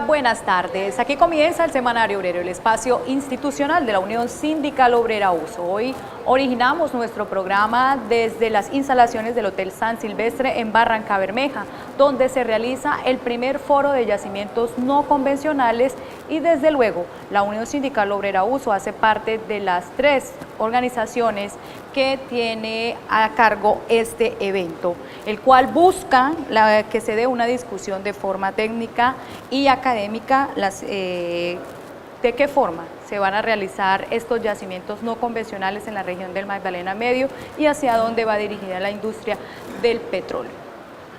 buenas tardes. Aquí comienza el Semanario Obrero, el espacio institucional de la Unión Sindical Obrera USO. Hoy originamos nuestro programa desde las instalaciones del Hotel San Silvestre en Barrancabermeja, donde se realiza el primer foro de yacimientos no convencionales y desde luego la Unión Sindical Obrera USO hace parte de las 3 organizaciones que tiene a cargo este evento, el cual busca que se dé una discusión de forma técnica y académica de qué forma se van a realizar estos yacimientos no convencionales en la región del Magdalena Medio y hacia dónde va dirigida la industria del petróleo.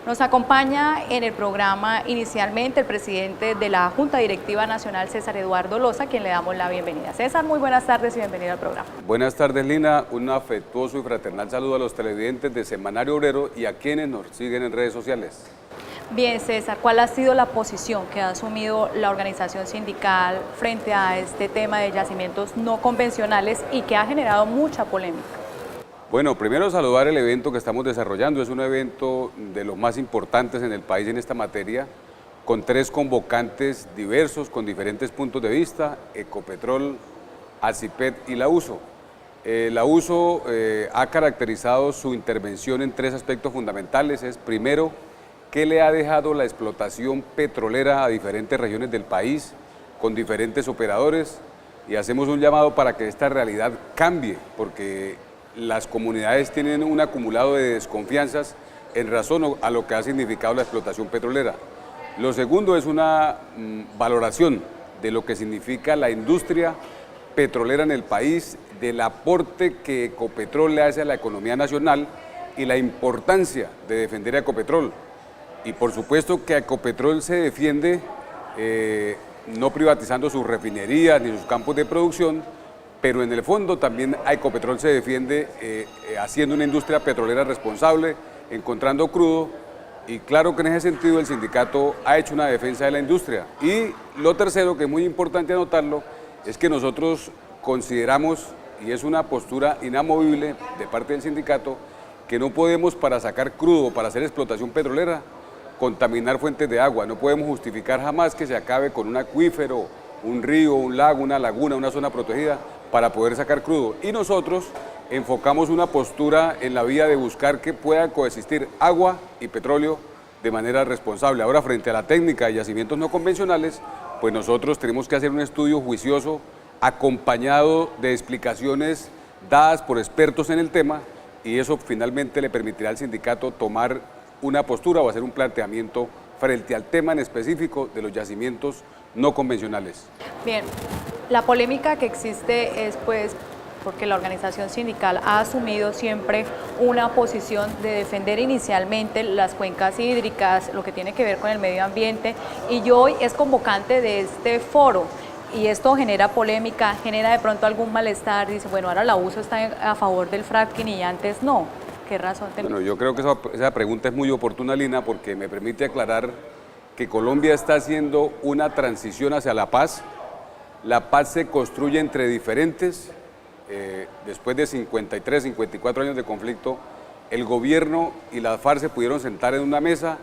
Nos acompaña en el programa inicialmente el presidente de la Junta Directiva Nacional, César Eduardo Loza, a quien le damos la bienvenida. César, muy buenas tardes y bienvenido al programa. Buenas tardes, Lina. Un afectuoso y fraternal saludo a los televidentes de Semanario Obrero y a quienes nos siguen en redes sociales. Bien, César, ¿cuál ha sido la posición que ha asumido la organización sindical frente a este tema de yacimientos no convencionales y que ha generado mucha polémica? Bueno, primero saludar el evento que estamos desarrollando. Es un evento de los más importantes en el país en esta materia, con 3 convocantes diversos, con diferentes puntos de vista: Ecopetrol, ACIPET y la USO. La USO ha caracterizado su intervención en 3 aspectos fundamentales. Es primero, ¿qué le ha dejado la explotación petrolera a diferentes regiones del país, con diferentes operadores? Y hacemos un llamado para que esta realidad cambie, porque las comunidades tienen un acumulado de desconfianzas en razón a lo que ha significado la explotación petrolera. Lo segundo es una valoración de lo que significa la industria petrolera en el país, del aporte que Ecopetrol le hace a la economía nacional y la importancia de defender a Ecopetrol. Y por supuesto que Ecopetrol se defiende no privatizando sus refinerías ni sus campos de producción, pero en el fondo también Ecopetrol se defiende haciendo una industria petrolera responsable, encontrando crudo, y claro que en ese sentido el sindicato ha hecho una defensa de la industria. Y lo tercero, que es muy importante anotarlo, es que nosotros consideramos, y es una postura inamovible de parte del sindicato, que no podemos, para sacar crudo, para hacer explotación petrolera, contaminar fuentes de agua. No podemos justificar jamás que se acabe con un acuífero, un río, un lago, una laguna, una zona protegida, para poder sacar crudo. Y nosotros enfocamos una postura en la vía de buscar que puedan coexistir agua y petróleo de manera responsable. Ahora, frente a la técnica de yacimientos no convencionales, pues nosotros tenemos que hacer un estudio juicioso, acompañado de explicaciones dadas por expertos en el tema, y eso finalmente le permitirá al sindicato tomar una postura o hacer un planteamiento frente al tema en específico de los yacimientos no convencionales. Bien, la polémica que existe es pues porque la organización sindical ha asumido siempre una posición de defender inicialmente las cuencas hídricas, lo que tiene que ver con el medio ambiente, y hoy es convocante de este foro. Y esto genera polémica, genera de pronto algún malestar, dice, bueno, ahora la USO está a favor del fracking y antes no. ¿Qué razón tenemos? Bueno, yo creo que esa pregunta es muy oportuna, Lina, porque me permite aclarar que Colombia está haciendo una transición hacia la paz. La paz se construye entre diferentes. Después de 53, 54 años de conflicto, el gobierno y la FARC se pudieron sentar en una mesa,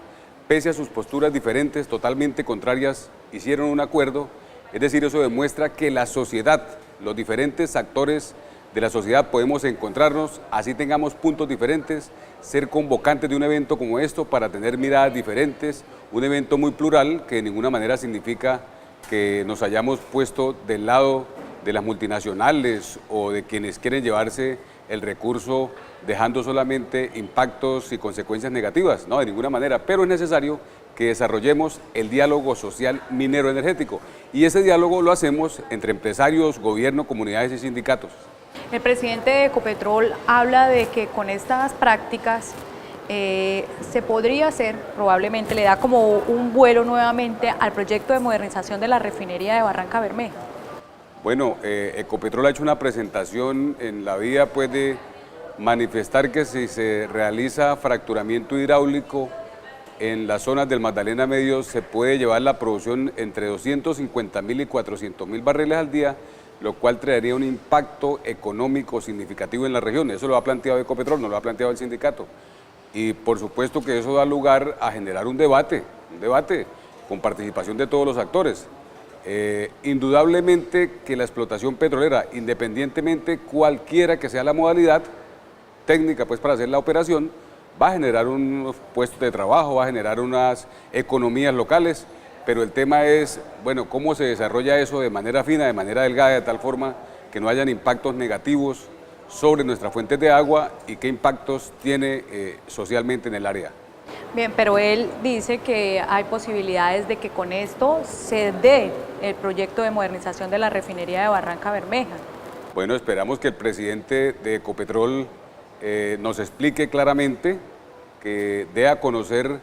pese a sus posturas diferentes, totalmente contrarias, hicieron un acuerdo. Es decir, eso demuestra que la sociedad, los diferentes actores de la sociedad podemos encontrarnos, así tengamos puntos diferentes, ser convocantes de un evento como esto para tener miradas diferentes, un evento muy plural que de ninguna manera significa que nos hayamos puesto del lado de las multinacionales o de quienes quieren llevarse el recurso dejando solamente impactos y consecuencias negativas, no, de ninguna manera, pero es necesario que desarrollemos el diálogo social minero energético, y ese diálogo lo hacemos entre empresarios, gobierno, comunidades y sindicatos. El presidente de Ecopetrol habla de que con estas prácticas se podría hacer, probablemente le da como un vuelo nuevamente al proyecto de modernización de la refinería de Barrancabermeja. Bueno, Ecopetrol ha hecho una presentación en la vía pues, de manifestar que si se realiza fracturamiento hidráulico en las zonas del Magdalena Medio se puede llevar la producción entre 250.000 y 400.000 barriles al día, lo cual traería un impacto económico significativo en la región. Eso lo ha planteado Ecopetrol, no lo ha planteado el sindicato. Y por supuesto que eso da lugar a generar un debate con participación de todos los actores. Indudablemente que la explotación petrolera, independientemente cualquiera que sea la modalidad técnica pues para hacer la operación, va a generar unos puestos de trabajo, va a generar unas economías locales, pero el tema es, bueno, cómo se desarrolla eso de manera fina, de manera delgada, de tal forma que no hayan impactos negativos sobre nuestras fuentes de agua y qué impactos tiene socialmente en el área. Bien, pero él dice que hay posibilidades de que con esto se dé el proyecto de modernización de la refinería de Barranca Bermeja. Bueno, esperamos que el presidente de Ecopetrol nos explique claramente, que dé a conocer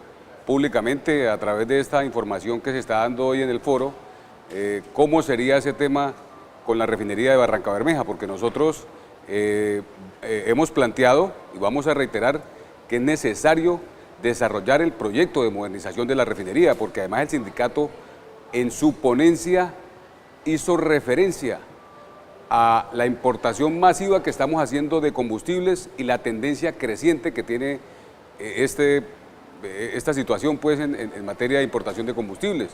públicamente a través de esta información que se está dando hoy en el foro, cómo sería ese tema con la refinería de Barranca Bermeja, porque nosotros hemos planteado y vamos a reiterar que es necesario desarrollar el proyecto de modernización de la refinería, porque además el sindicato en su ponencia hizo referencia a la importación masiva que estamos haciendo de combustibles y la tendencia creciente que tiene esta situación pues, en materia de importación de combustibles.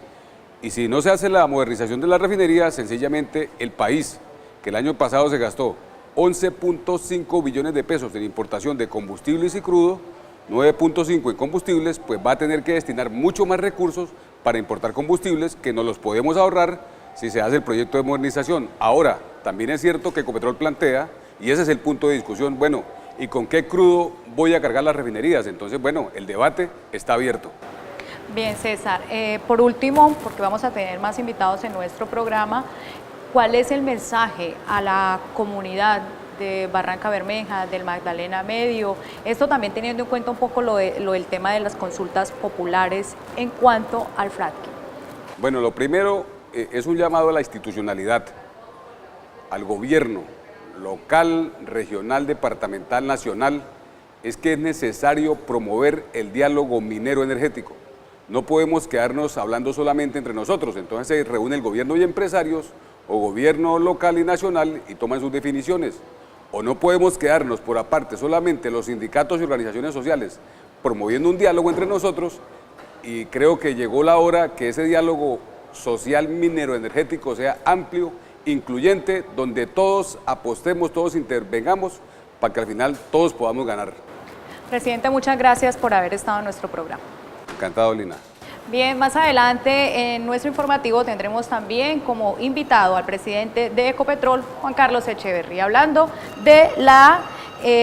Y si no se hace la modernización de la refinería, sencillamente el país, que el año pasado se gastó 11.5 billones de pesos en importación de combustibles y crudo, 9.5 en combustibles, pues va a tener que destinar mucho más recursos para importar combustibles que nos los podemos ahorrar si se hace el proyecto de modernización. Ahora, también es cierto que Ecopetrol plantea, y ese es el punto de discusión, bueno, ¿y con qué crudo voy a cargar las refinerías? Entonces, bueno, el debate está abierto. Bien, César, por último, porque vamos a tener más invitados en nuestro programa, ¿cuál es el mensaje a la comunidad de Barranca Bermeja, del Magdalena Medio? Esto también teniendo en cuenta un poco lo del tema de las consultas populares en cuanto al fracking. Bueno, lo primero es un llamado a la institucionalidad, al gobierno local, regional, departamental, nacional, es que es necesario promover el diálogo minero energético. No podemos quedarnos hablando solamente entre nosotros, entonces se reúne el gobierno y empresarios, o gobierno local y nacional, y toman sus definiciones. O no podemos quedarnos por aparte solamente los sindicatos y organizaciones sociales promoviendo un diálogo entre nosotros, y creo que llegó la hora que ese diálogo social minero energético sea amplio, incluyente, donde todos apostemos, todos intervengamos para que al final todos podamos ganar. Presidente, muchas gracias por haber estado en nuestro programa. Encantado, Lina. Bien, más adelante en nuestro informativo tendremos también como invitado al presidente de Ecopetrol, Juan Carlos Echeverry, hablando de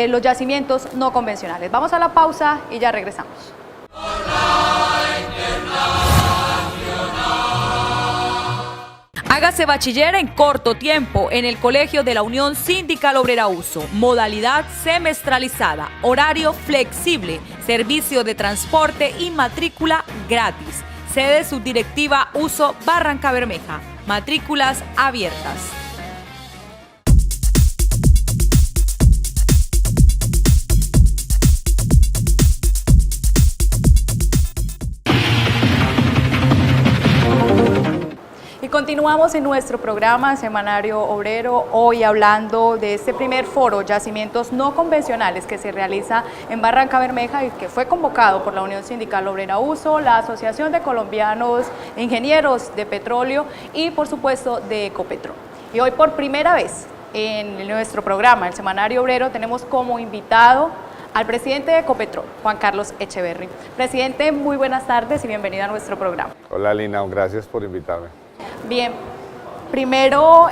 los yacimientos no convencionales. Vamos a la pausa y ya regresamos. Hágase bachiller en corto tiempo en el Colegio de la Unión Sindical Obrera Uso. Modalidad semestralizada, horario flexible, servicio de transporte y matrícula gratis. Sede Subdirectiva Uso Barranca Bermeja. Matrículas abiertas. Continuamos en nuestro programa Semanario Obrero, hoy hablando de este primer foro, Yacimientos No Convencionales, que se realiza en Barranca Bermeja y que fue convocado por la Unión Sindical Obrera Uso, la Asociación de Colombianos Ingenieros de Petróleo y, por supuesto, de Ecopetrol. Y hoy por primera vez en nuestro programa, el Semanario Obrero, tenemos como invitado al presidente de Ecopetrol, Juan Carlos Echeverry. Presidente, muy buenas tardes y bienvenido a nuestro programa. Hola, Lina, gracias por invitarme. Bien, primero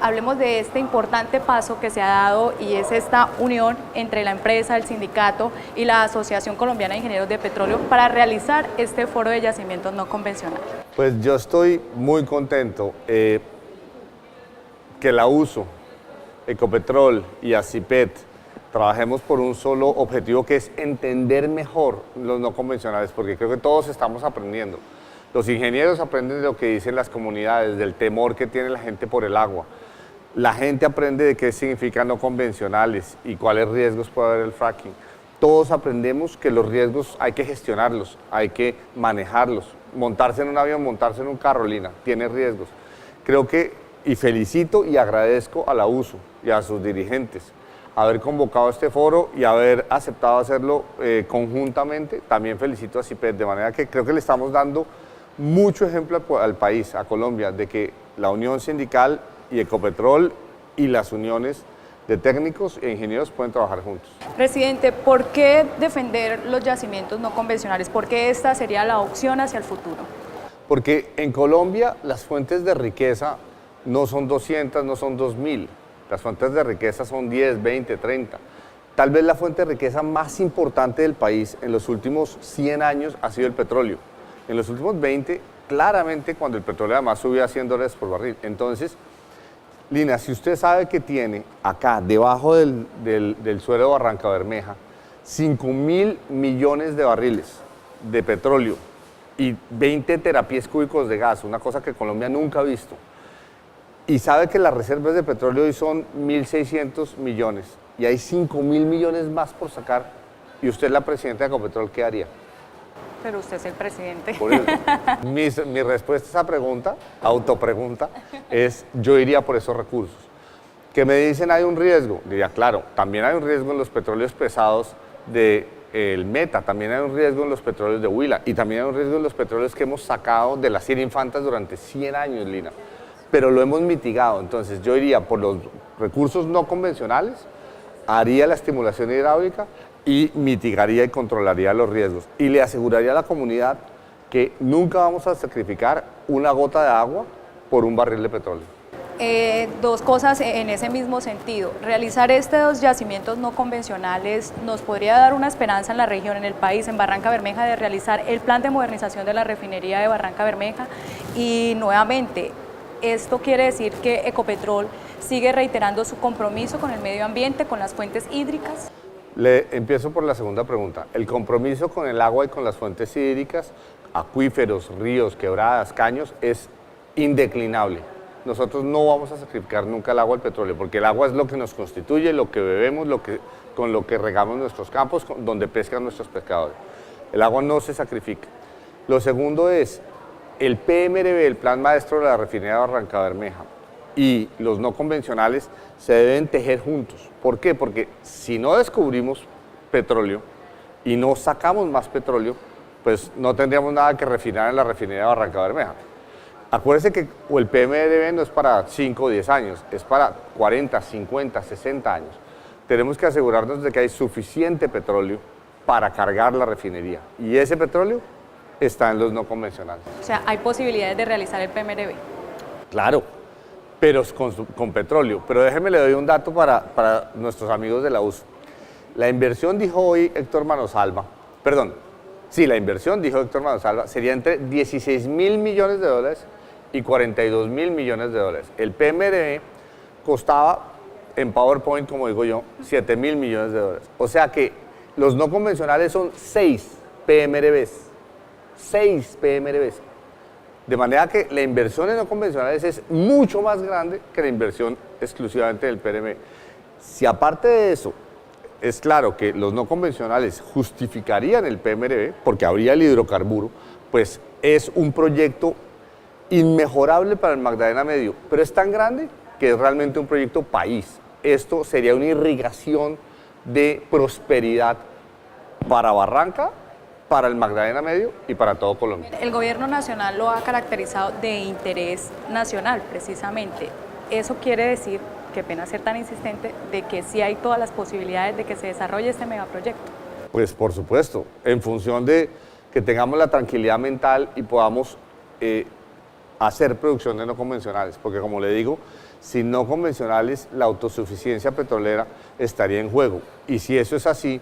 hablemos de este importante paso que se ha dado y es esta unión entre la empresa, el sindicato y la Asociación Colombiana de Ingenieros de Petróleo para realizar este foro de yacimientos no convencionales. Pues yo estoy muy contento que la USO, Ecopetrol y ACIPET trabajemos por un solo objetivo, que es entender mejor los no convencionales, porque creo que todos estamos aprendiendo. Los ingenieros aprenden de lo que dicen las comunidades, del temor que tiene la gente por el agua. La gente aprende de qué significan no convencionales y cuáles riesgos puede haber el fracking. Todos aprendemos que los riesgos hay que gestionarlos, hay que manejarlos. Montarse en un avión, montarse en un carro, Lina, tiene riesgos. Creo que, y felicito y agradezco a la USO y a sus dirigentes haber convocado este foro y haber aceptado hacerlo conjuntamente. También felicito a CIPET, de manera que creo que le estamos dando mucho ejemplo al país, a Colombia, de que la Unión Sindical y Ecopetrol y las uniones de técnicos e ingenieros pueden trabajar juntos. Presidente, ¿por qué defender los yacimientos no convencionales? ¿Por qué esta sería la opción hacia el futuro? Porque en Colombia las fuentes de riqueza no son 200, no son 2000. Las fuentes de riqueza son 10, 20, 30. Tal vez la fuente de riqueza más importante del país en los últimos 100 años ha sido el petróleo. En los últimos 20, claramente cuando el petróleo además subió a $100 por barril. Entonces, Lina, si usted sabe que tiene acá, debajo del suelo de Barranca Bermeja, 5.000 millones de barriles de petróleo y 20 terapiés cúbicos de gas, una cosa que Colombia nunca ha visto, y sabe que las reservas de petróleo hoy son 1.600 millones y hay 5.000 millones más por sacar, y usted es la presidenta de Ecopetrol, ¿qué haría? Pero usted es el presidente. Por eso, mi respuesta a esa pregunta, autopregunta, es yo iría por esos recursos. ¿Qué me dicen? ¿Hay un riesgo? Diría, claro, también hay un riesgo en los petróleos pesados del Meta, también hay un riesgo en los petróleos de Huila y también hay un riesgo en los petróleos que hemos sacado de las 100 infantas durante 100 años, Lina. Pero lo hemos mitigado, entonces yo iría por los recursos no convencionales, haría la estimulación hidráulica y mitigaría y controlaría los riesgos. Y le aseguraría a la comunidad que nunca vamos a sacrificar una gota de agua por un barril de petróleo. Dos cosas en ese mismo sentido. Realizar estos yacimientos no convencionales nos podría dar una esperanza en la región, en el país, en Barranca Bermeja, de realizar el plan de modernización de la refinería de Barranca Bermeja. Y nuevamente, esto quiere decir que Ecopetrol sigue reiterando su compromiso con el medio ambiente, con las fuentes hídricas. Empiezo por la segunda pregunta. El compromiso con el agua y con las fuentes hídricas, acuíferos, ríos, quebradas, caños, es indeclinable. Nosotros no vamos a sacrificar nunca el agua al petróleo, porque el agua es lo que nos constituye, lo que bebemos, con lo que regamos nuestros campos, donde pescan nuestros pescadores. El agua no se sacrifica. Lo segundo es, el PMRB, el Plan Maestro de la Refinería de Barranca Bermeja, y los no convencionales se deben tejer juntos. ¿Por qué? Porque si no descubrimos petróleo y no sacamos más petróleo, pues no tendríamos nada que refinar en la refinería de Barranca Bermeja. Acuérdense que el PMRB no es para 5 o 10 años, es para 40, 50, 60 años. Tenemos que asegurarnos de que hay suficiente petróleo para cargar la refinería. Y ese petróleo está en los no convencionales. O sea, hay posibilidades de realizar el PMRB. Claro, pero con petróleo. Pero déjeme le doy un dato para nuestros amigos de la USO. La inversión, dijo hoy Héctor Manosalva, la inversión, dijo Héctor Manosalva, sería entre 16.000 millones de dólares y 42.000 millones de dólares. El PMRB costaba, en PowerPoint, como digo yo, 7.000 millones de dólares. O sea que los no convencionales son 6 PMRBs. 6 PMRBs. De manera que la inversión en no convencionales es mucho más grande que la inversión exclusivamente del PMRB. Si aparte de eso, es claro que los no convencionales justificarían el PMRB, porque habría el hidrocarburo, pues es un proyecto inmejorable para el Magdalena Medio, pero es tan grande que es realmente un proyecto país. Esto sería una irrigación de prosperidad para Barranca, para el Magdalena Medio y para todo Colombia. El gobierno nacional lo ha caracterizado de interés nacional, precisamente. Eso quiere decir, qué pena ser tan insistente, de que sí hay todas las posibilidades de que se desarrolle este megaproyecto. Pues por supuesto, en función de que tengamos la tranquilidad mental y podamos hacer producción de no convencionales, porque como le digo, sin no convencionales la autosuficiencia petrolera estaría en juego. Y si eso es así,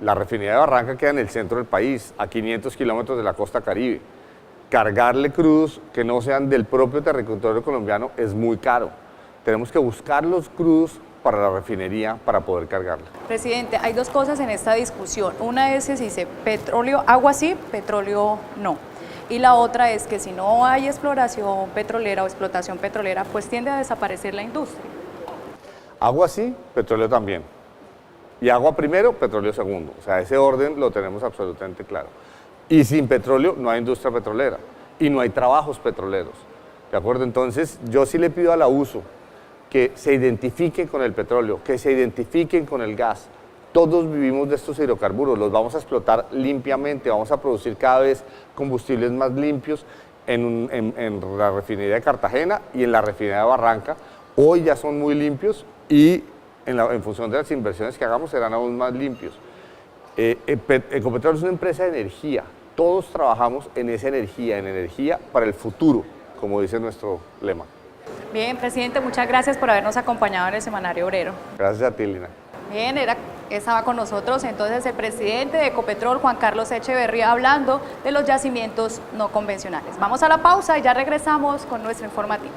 la refinería de Barranca queda en el centro del país, a 500 kilómetros de la costa caribe. Cargarle crudos que no sean del propio territorio colombiano es muy caro. Tenemos que buscar los crudos para la refinería para poder cargarla. Presidente, hay dos cosas en esta discusión. Una es si dice petróleo, agua sí, petróleo no. Y la otra es que si no hay exploración petrolera o explotación petrolera, pues tiende a desaparecer la industria. Agua sí, petróleo también. Y agua primero, petróleo segundo. O sea, ese orden lo tenemos absolutamente claro. Y sin petróleo no hay industria petrolera y no hay trabajos petroleros. ¿De acuerdo? Entonces, yo sí le pido a la USO que se identifiquen con el petróleo, que se identifiquen con el gas. Todos vivimos de estos hidrocarburos, los vamos a explotar limpiamente, vamos a producir cada vez combustibles más limpios en la refinería de Cartagena y en la refinería de Barranca. Hoy ya son muy limpios y en función de las inversiones que hagamos serán aún más limpios. Ecopetrol es una empresa de energía. Todos trabajamos en esa energía, en energía para el futuro, como dice nuestro lema. Bien, presidente, muchas gracias por habernos acompañado en el Semanario Obrero. Gracias a ti, Lina. Bien, estaba con nosotros entonces el presidente de Ecopetrol, Juan Carlos Echeverría, hablando de los yacimientos no convencionales. Vamos a la pausa y ya regresamos con nuestro informativo.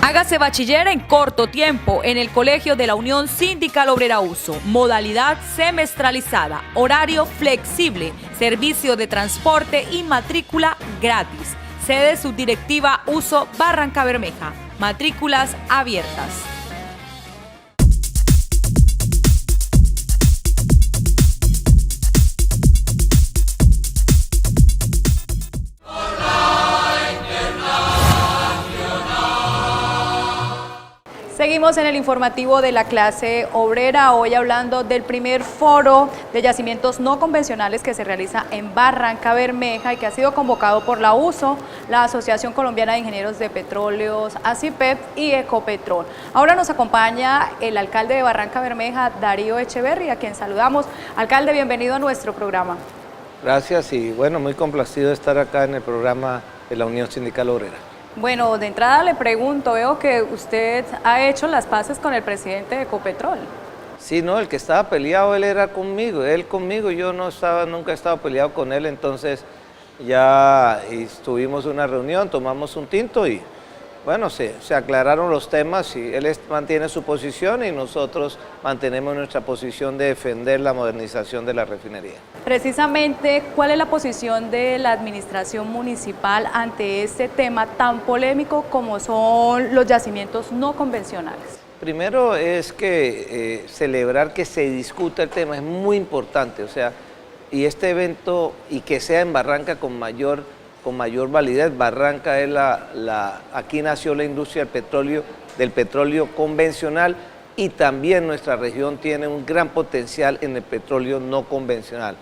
Hágase bachiller en corto tiempo en el Colegio de la Unión Sindical Obrera Uso. Modalidad semestralizada, horario flexible, servicio de transporte y matrícula gratis. Sede Subdirectiva Uso Barranca Bermeja. Matrículas abiertas. Seguimos en el informativo de la clase obrera, hoy hablando del primer foro de yacimientos no convencionales que se realiza en Barranca Bermeja y que ha sido convocado por la USO, la Asociación Colombiana de Ingenieros de Petróleos, ASIPET y Ecopetrol. Ahora nos acompaña el alcalde de Barranca Bermeja, Darío Echeverría, a quien saludamos. Alcalde, bienvenido a nuestro programa. Gracias y bueno, muy complacido de estar acá en el programa de la Unión Sindical Obrera. Bueno, de entrada le pregunto, veo que usted ha hecho las paces con el presidente de Ecopetrol. Sí, no, el que estaba peleado él era conmigo, yo nunca he estado peleado con él, entonces ya tuvimos una reunión, tomamos un tinto y bueno, se aclararon los temas y él mantiene su posición y nosotros mantenemos nuestra posición de defender la modernización de la refinería. Precisamente, ¿cuál es la posición de la administración municipal ante este tema tan polémico como son los yacimientos no convencionales? Primero es que celebrar que se discuta el tema es muy importante, y este evento y que sea en Barranca con mayor validez. Barranca es aquí nació la industria del petróleo convencional y también nuestra región tiene un gran potencial en el petróleo no convencional.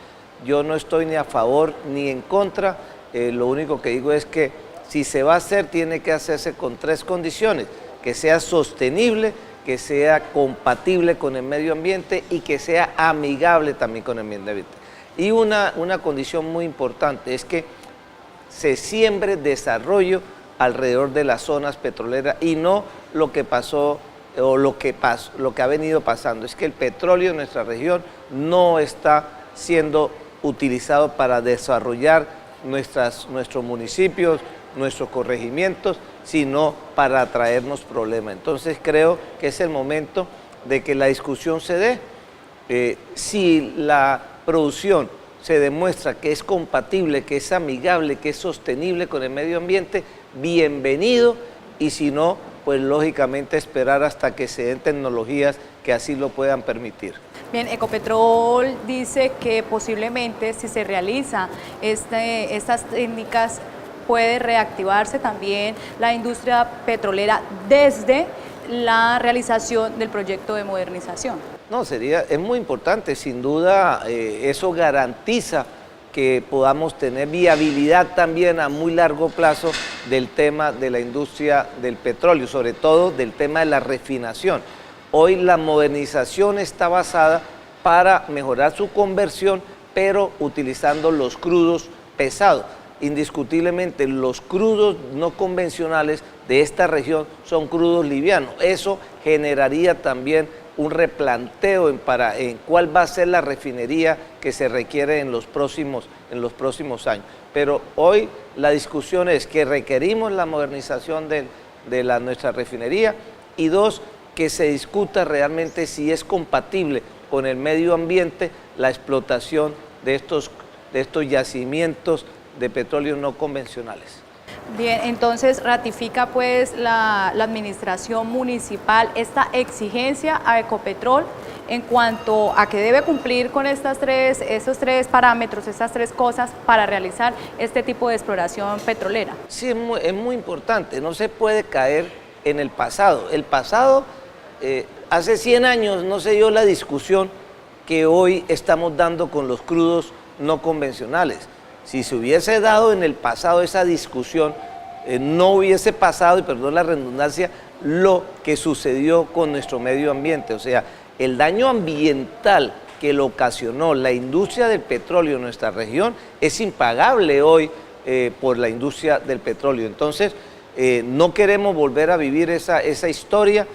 Yo no estoy ni a favor ni en contra, lo único que digo es que si se va a hacer tiene que hacerse con 3 condiciones, que sea sostenible, que sea compatible con el medio ambiente y que sea amigable también con el medio ambiente. Y una condición muy importante es que se siembre desarrollo alrededor de las zonas petroleras y no lo que pasó o lo que ha venido pasando. Es que el petróleo en nuestra región no está siendo utilizado para desarrollar nuestros municipios, nuestros corregimientos, sino para traernos problemas. Entonces creo que es el momento de que la discusión se dé. Si la producción se demuestra que es compatible, que es amigable, que es sostenible con el medio ambiente, bienvenido, y si no, pues lógicamente esperar hasta que se den tecnologías que así lo puedan permitir. Bien, Ecopetrol dice que posiblemente si se realiza estas técnicas puede reactivarse también la industria petrolera desde la realización del proyecto de modernización. No, es muy importante, sin duda eso garantiza que podamos tener viabilidad también a muy largo plazo del tema de la industria del petróleo, sobre todo del tema de la refinación. Hoy la modernización está basada para mejorar su conversión, pero utilizando los crudos pesados. Indiscutiblemente los crudos no convencionales de esta región son crudos livianos. Eso generaría también un replanteo en cuál va a ser la refinería que se requiere en los próximos años. Pero hoy la discusión es que requerimos la modernización de nuestra refinería y 2, que se discuta realmente si es compatible con el medio ambiente la explotación de estos yacimientos de petróleo no convencionales. Bien, entonces ratifica pues la administración municipal esta exigencia a Ecopetrol en cuanto a que debe cumplir con esos tres parámetros, estas 3 cosas para realizar este tipo de exploración petrolera. Sí, es muy importante, no se puede caer en el pasado. El pasado, hace 100 años no se dio la discusión que hoy estamos dando con los crudos no convencionales. Si se hubiese dado en el pasado esa discusión, no hubiese pasado, y perdón la redundancia, lo que sucedió con nuestro medio ambiente. O sea, el daño ambiental que lo ocasionó la industria del petróleo en nuestra región es impagable hoy por la industria del petróleo. Entonces, no queremos volver a vivir esa historia.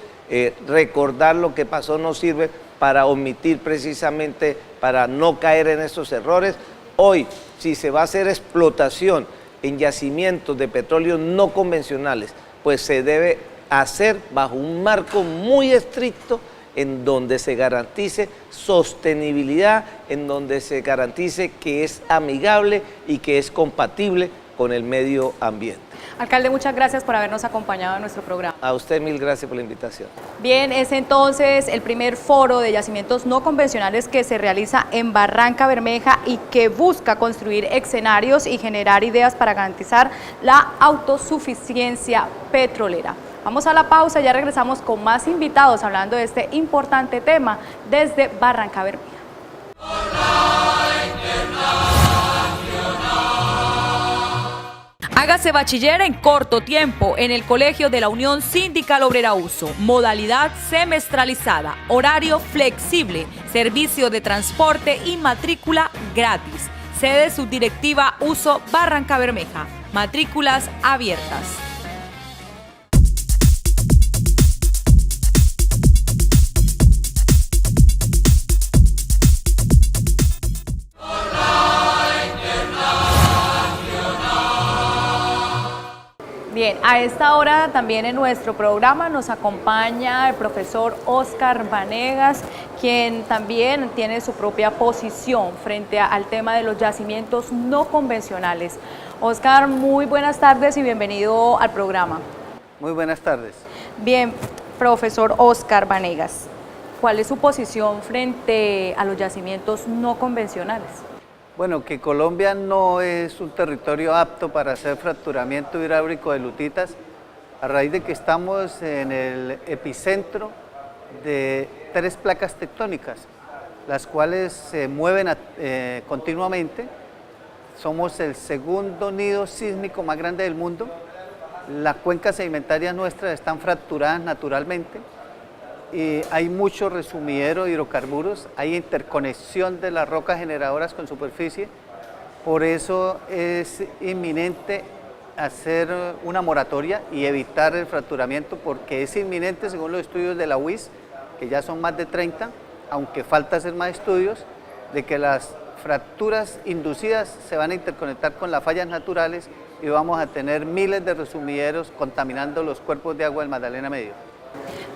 Recordar lo que pasó no sirve para omitir precisamente, para no caer en estos errores. Hoy, si se va a hacer explotación en yacimientos de petróleo no convencionales, pues se debe hacer bajo un marco muy estricto en donde se garantice sostenibilidad, en donde se garantice que es amigable y que es compatible con el medio ambiente. Alcalde, muchas gracias por habernos acompañado en nuestro programa. A usted mil gracias por la invitación. Bien, es entonces el primer foro de yacimientos no convencionales que se realiza en Barranca Bermeja y que busca construir escenarios y generar ideas para garantizar la autosuficiencia petrolera. Vamos a la pausa, ya regresamos con más invitados hablando de este importante tema desde Barranca Bermeja. Hágase bachiller en corto tiempo en el Colegio de la Unión Sindical Obrera Uso. Modalidad semestralizada, horario flexible, servicio de transporte y matrícula gratis. Sede Subdirectiva Uso Barranca Bermeja. Matrículas abiertas. Bien, a esta hora también en nuestro programa nos acompaña el profesor Óscar Vanegas, quien también tiene su propia posición frente al tema de los yacimientos no convencionales. Óscar, muy buenas tardes y bienvenido al programa. Muy buenas tardes. Bien, profesor Óscar Vanegas, ¿cuál es su posición frente a los yacimientos no convencionales? Bueno, que Colombia no es un territorio apto para hacer fracturamiento hidráulico de lutitas, a raíz de que estamos en el epicentro de 3 placas tectónicas, las cuales se mueven continuamente. Somos el segundo nido sísmico más grande del mundo. Las cuencas sedimentarias nuestras están fracturadas naturalmente. Y hay mucho resumidero de hidrocarburos, hay interconexión de las rocas generadoras con superficie, por eso es inminente hacer una moratoria y evitar el fracturamiento, porque es inminente según los estudios de la UIS, que ya son más de 30, aunque falta hacer más estudios, de que las fracturas inducidas se van a interconectar con las fallas naturales y vamos a tener miles de resumideros contaminando los cuerpos de agua del Magdalena Medio.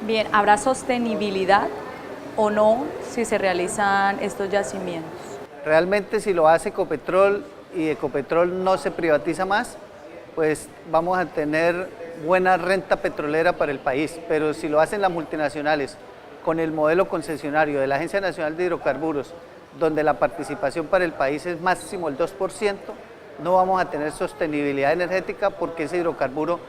Bien, ¿habrá sostenibilidad o no si se realizan estos yacimientos? Realmente si lo hace Ecopetrol y Ecopetrol no se privatiza más, pues vamos a tener buena renta petrolera para el país, pero si lo hacen las multinacionales con el modelo concesionario de la Agencia Nacional de Hidrocarburos, donde la participación para el país es máximo el 2%, no vamos a tener sostenibilidad energética porque ese hidrocarburo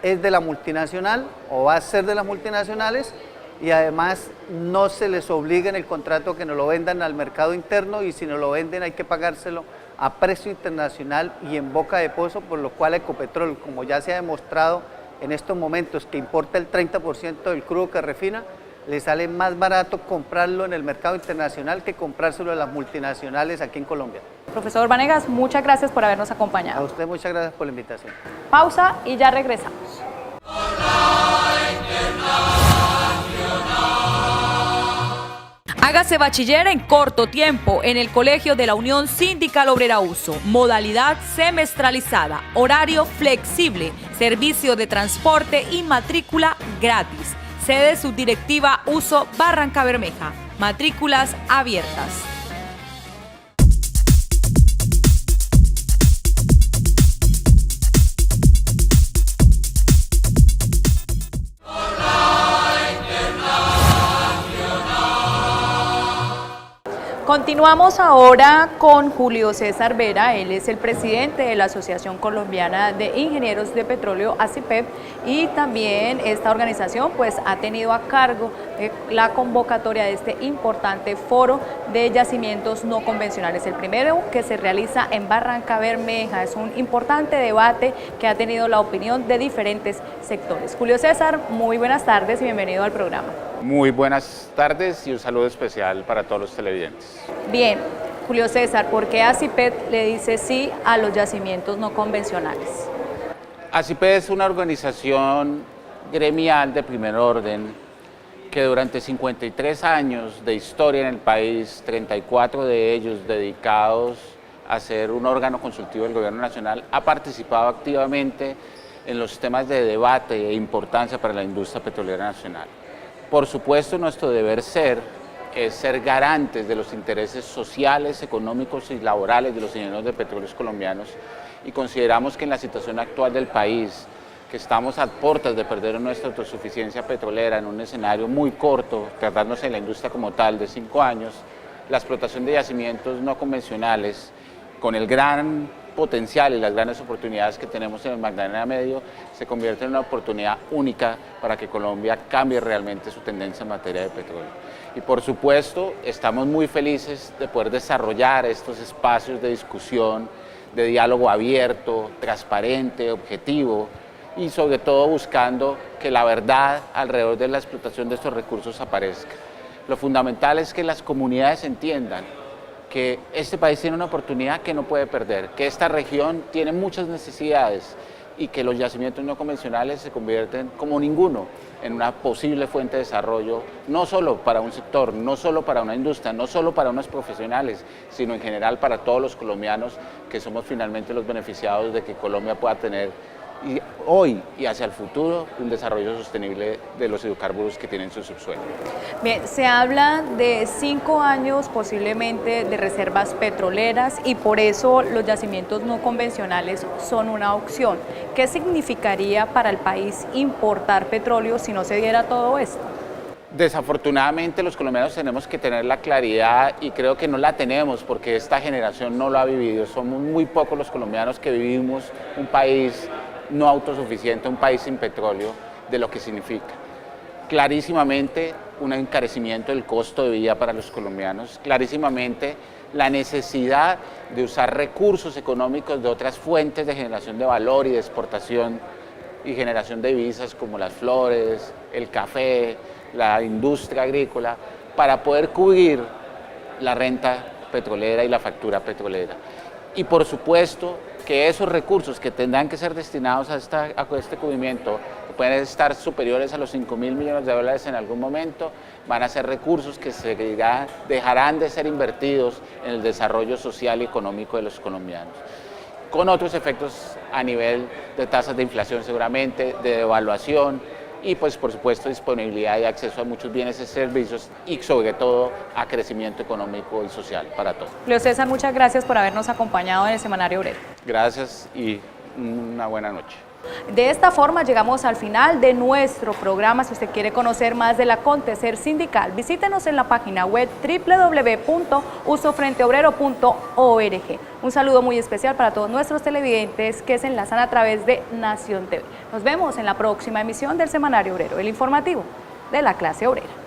es de la multinacional o va a ser de las multinacionales y además no se les obliga en el contrato que nos lo vendan al mercado interno y si nos lo venden hay que pagárselo a precio internacional y en boca de pozo, por lo cual Ecopetrol, como ya se ha demostrado en estos momentos que importa el 30% del crudo que refina, le sale más barato comprarlo en el mercado internacional que comprárselo a las multinacionales aquí en Colombia. Profesor Vanegas, muchas gracias por habernos acompañado. A usted muchas gracias por la invitación. Pausa y ya regresamos. Hágase bachiller en corto tiempo en el Colegio de la Unión Sindical Obrera Uso. Modalidad semestralizada, horario flexible, servicio de transporte y matrícula gratis. Sede Subdirectiva Uso Barranca Bermeja. Matrículas abiertas. Continuamos ahora con Julio César Vera, él es el presidente de la Asociación Colombiana de Ingenieros de Petróleo, ASIPEP, y también esta organización pues ha tenido a cargo la convocatoria de este importante foro de yacimientos no convencionales, el primero que se realiza en Barrancabermeja. Es un importante debate que ha tenido la opinión de diferentes sectores. Julio César, muy buenas tardes y bienvenido al programa. Muy buenas tardes y un saludo especial para todos los televidentes. Bien, Julio César, ¿por qué ASIPET le dice sí a los yacimientos no convencionales? ASIPET es una organización gremial de primer orden que durante 53 años de historia en el país, 34 de ellos dedicados a ser un órgano consultivo del Gobierno Nacional, ha participado activamente en los temas de debate e importancia para la industria petrolera nacional. Por supuesto, nuestro deber ser es ser garantes de los intereses sociales, económicos y laborales de los ingenieros de petróleos colombianos, y consideramos que en la situación actual del país, que estamos a puertas de perder nuestra autosuficiencia petrolera en un escenario muy corto, tratándose de la industria como tal de 5 años, la explotación de yacimientos no convencionales, con el gran potencial y las grandes oportunidades que tenemos en el Magdalena Medio, se convierte en una oportunidad única para que Colombia cambie realmente su tendencia en materia de petróleo. Y por supuesto, estamos muy felices de poder desarrollar estos espacios de discusión, de diálogo abierto, transparente, objetivo, y sobre todo buscando que la verdad alrededor de la explotación de estos recursos aparezca. Lo fundamental es que las comunidades entiendan que este país tiene una oportunidad que no puede perder, que esta región tiene muchas necesidades y que los yacimientos no convencionales se convierten como ninguno en una posible fuente de desarrollo, no solo para un sector, no solo para una industria, no solo para unos profesionales, sino en general para todos los colombianos, que somos finalmente los beneficiados de que Colombia pueda tener y hoy y hacia el futuro un desarrollo sostenible de los hidrocarburos que tienen su subsuelo. Bien, se habla de 5 años posiblemente de reservas petroleras y por eso los yacimientos no convencionales son una opción. ¿Qué significaría para el país importar petróleo si no se diera todo esto? Desafortunadamente los colombianos tenemos que tener la claridad, y creo que no la tenemos porque esta generación no lo ha vivido. Somos muy pocos los colombianos que vivimos un país no autosuficiente, un país sin petróleo, de lo que significa. Clarísimamente un encarecimiento del costo de vida para los colombianos, clarísimamente la necesidad de usar recursos económicos de otras fuentes de generación de valor y de exportación y generación de divisas como las flores, el café, la industria agrícola, para poder cubrir la renta petrolera y la factura petrolera. Y por supuesto que esos recursos que tendrán que ser destinados a este cubrimiento, que pueden estar superiores a los $5.000 millones en algún momento, van a ser recursos que dejarán de ser invertidos en el desarrollo social y económico de los colombianos, con otros efectos a nivel de tasas de inflación seguramente, de devaluación, y pues por supuesto disponibilidad y acceso a muchos bienes y servicios y sobre todo a crecimiento económico y social para todos. Julio César, muchas gracias por habernos acompañado en el Semanario Obrero. Gracias y una buena noche. De esta forma llegamos al final de nuestro programa. Si usted quiere conocer más del acontecer sindical, visítenos en la página web www.usofrenteobrero.org. Un saludo muy especial para todos nuestros televidentes que se enlazan a través de Nación TV. Nos vemos en la próxima emisión del Semanario Obrero, el informativo de la clase obrera.